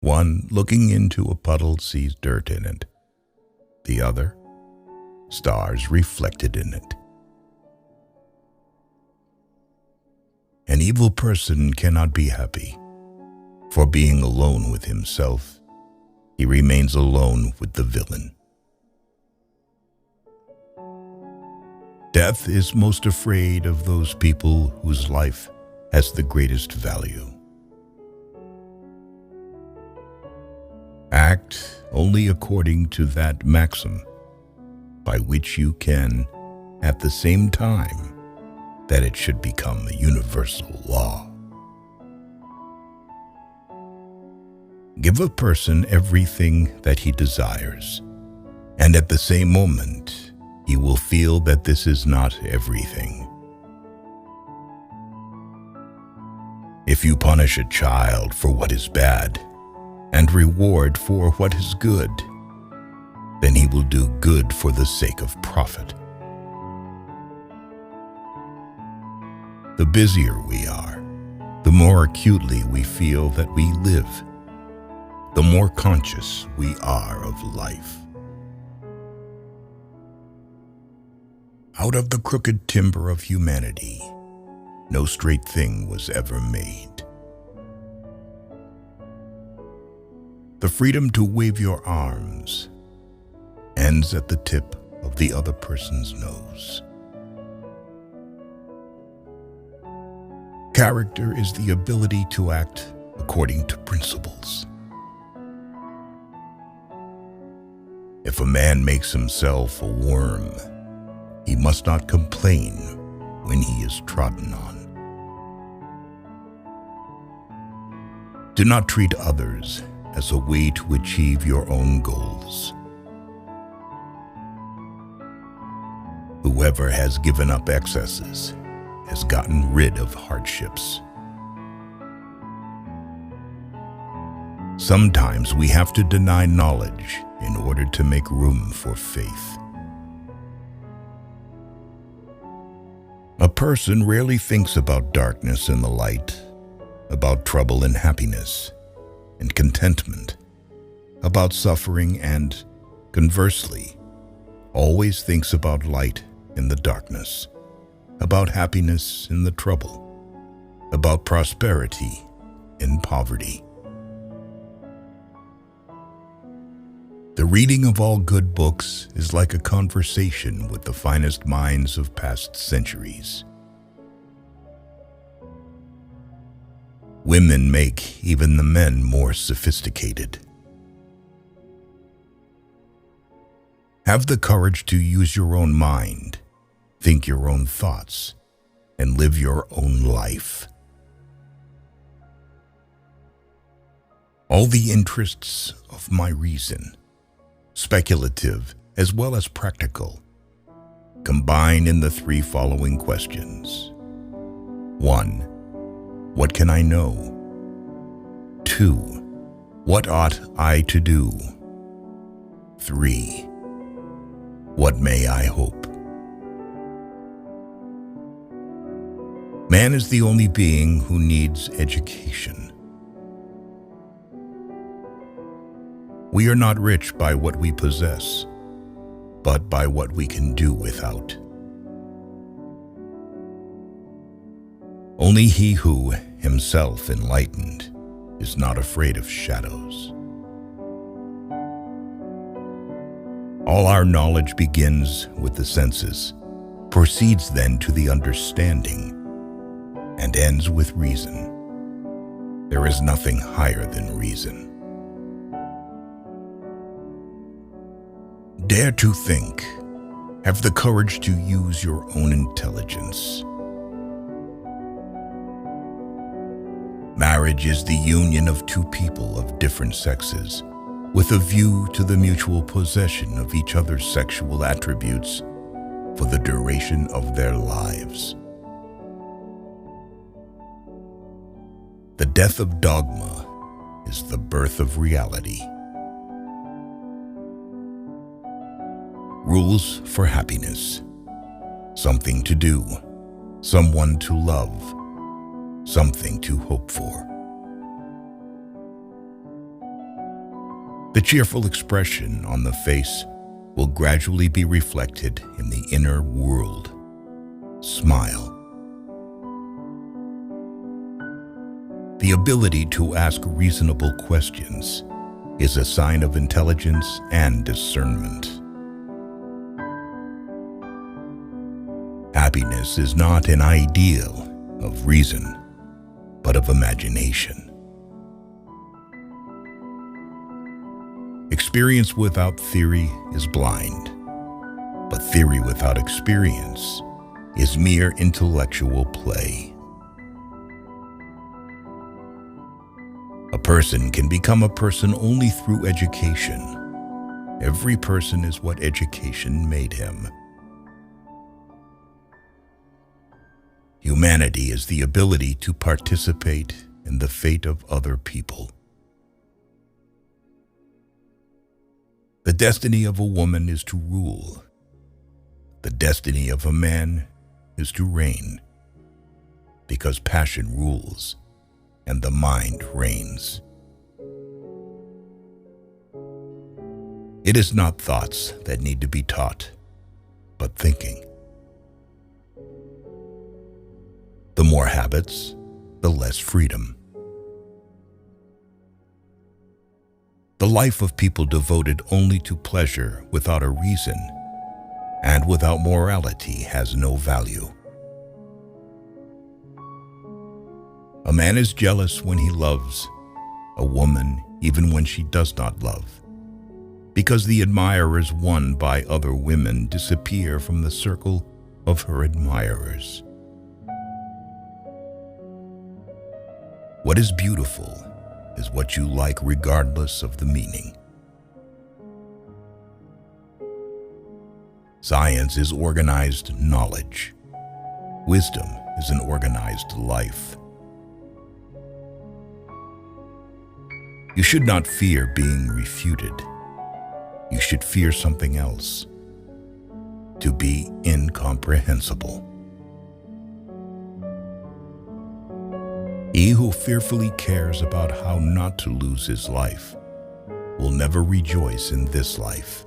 One, looking into a puddle, sees dirt in it. The other, stars reflected in it. An evil person cannot be happy, for being alone with himself, he remains alone with the villain. Death is most afraid of those people whose life has the greatest value. Act only according to that maxim by which you can, at the same time, that it should become a universal law. Give a person everything that he desires, and at the same moment, he will feel that this is not everything. If you punish a child for what is bad and reward for what is good, then he will do good for the sake of profit. The busier we are, the more acutely we feel that we live, the more conscious we are of life. Out of the crooked timber of humanity, no straight thing was ever made. The freedom to wave your arms ends at the tip of the other person's nose. Character is the ability to act according to principles. If a man makes himself a worm, he must not complain when he is trodden on. Do not treat others as a way to achieve your own goals. Whoever has given up excesses has gotten rid of hardships. Sometimes we have to deny knowledge in order to make room for faith. A person rarely thinks about darkness and the light, about trouble and happiness, and contentment, about suffering and, conversely, always thinks about light in the darkness, about happiness in the trouble, about prosperity in poverty. The reading of all good books is like a conversation with the finest minds of past centuries. Women make even the men more sophisticated. Have the courage to use your own mind, think your own thoughts, and live your own life. All the interests of my reason, speculative as well as practical, combine in the three following questions. 1. What can I know? 2. What ought I to do? 3. What may I hope? Man is the only being who needs education. We are not rich by what we possess, but by what we can do without. Only he who, himself enlightened, is not afraid of shadows. All our knowledge begins with the senses, proceeds then to the understanding, and ends with reason. There is nothing higher than reason. Dare to think. Have the courage to use your own intelligence. Marriage is the union of two people of different sexes, with a view to the mutual possession of each other's sexual attributes for the duration of their lives. The death of dogma is the birth of reality. Rules for happiness. Something to do, someone to love, something to hope for. The cheerful expression on the face will gradually be reflected in the inner world. Smile. The ability to ask reasonable questions is a sign of intelligence and discernment. Happiness is not an ideal of reason, but of imagination. Experience without theory is blind, but theory without experience is mere intellectual play. A person can become a person only through education. Every person is what education made him. Humanity is the ability to participate in the fate of other people. The destiny of a woman is to rule. The destiny of a man is to reign, because passion rules and the mind reigns. It is not thoughts that need to be taught, but thinking. The more habits, the less freedom. The life of people devoted only to pleasure without a reason and without morality has no value. A man is jealous when he loves a woman even when she does not love, because the admirers won by other women disappear from the circle of her admirers. What is beautiful is what you like regardless of the meaning. Science is organized knowledge. Wisdom is an organized life. You should not fear being refuted. You should fear something else: to be incomprehensible. He who fearfully cares about how not to lose his life will never rejoice in this life.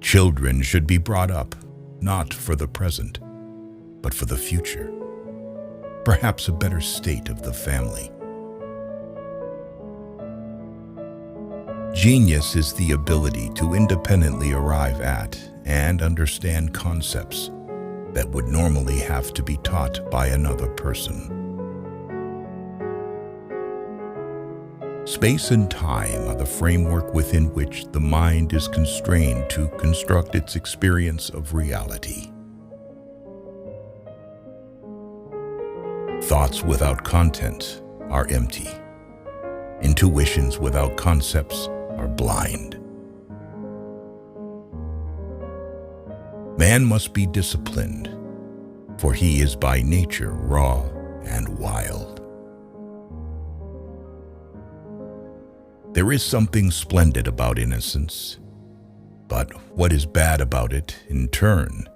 Children should be brought up not for the present, but for the future, perhaps a better state of the family. Genius is the ability to independently arrive at and understand concepts that would normally have to be taught by another person. Space and time are the framework within which the mind is constrained to construct its experience of reality. Thoughts without content are empty. Intuitions without concepts are blind. Man must be disciplined, for he is by nature raw and wild. There is something splendid about innocence, but what is bad about it, in turn,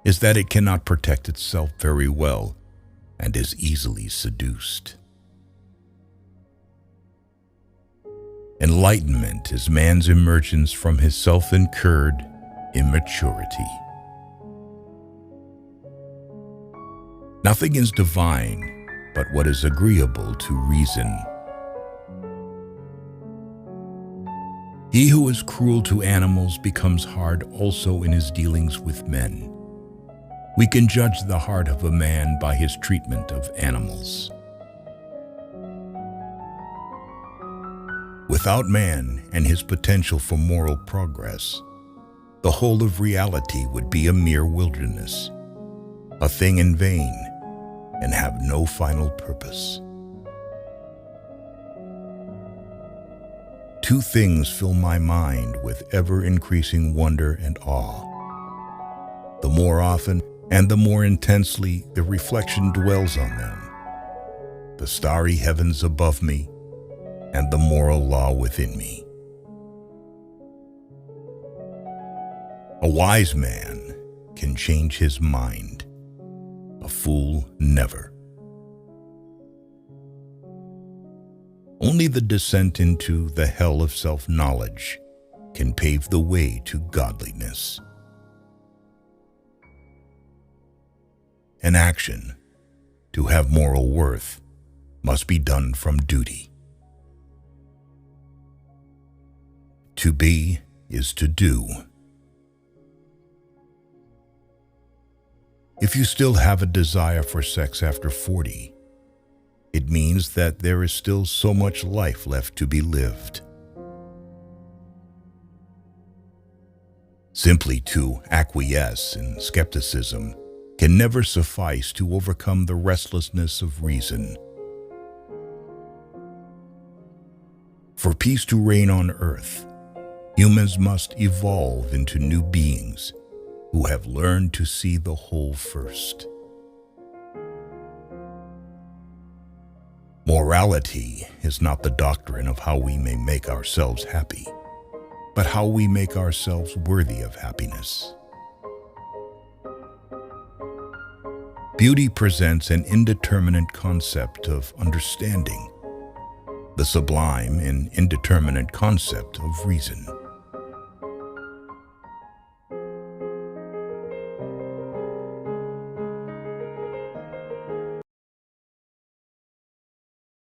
is that it cannot protect itself very well and is easily seduced. Enlightenment is man's emergence from his self-incurred immaturity. Nothing is divine but what is agreeable to reason. He who is cruel to animals becomes hard also in his dealings with men. We can judge the heart of a man by his treatment of animals. Without man and his potential for moral progress, the whole of reality would be a mere wilderness, a thing in vain, and have no final purpose. Two things fill my mind with ever-increasing wonder and awe. The more often and the more intensely the reflection dwells on them, the starry heavens above me and the moral law within me. A wise man can change his mind. A fool never. Only Only the descent into the hell of self-knowledge can pave the way to godliness. An action, to have moral worth, must be done from duty. To be is to do. If you still have a desire for sex after 40, it means that there is still so much life left to be lived. Simply to acquiesce in skepticism can never suffice to overcome the restlessness of reason. For peace to reign on earth, humans must evolve into new beings who have learned to see the whole first. Morality is not the doctrine of how we may make ourselves happy, but how we make ourselves worthy of happiness. Beauty presents an indeterminate concept of understanding, the sublime and indeterminate concept of reason.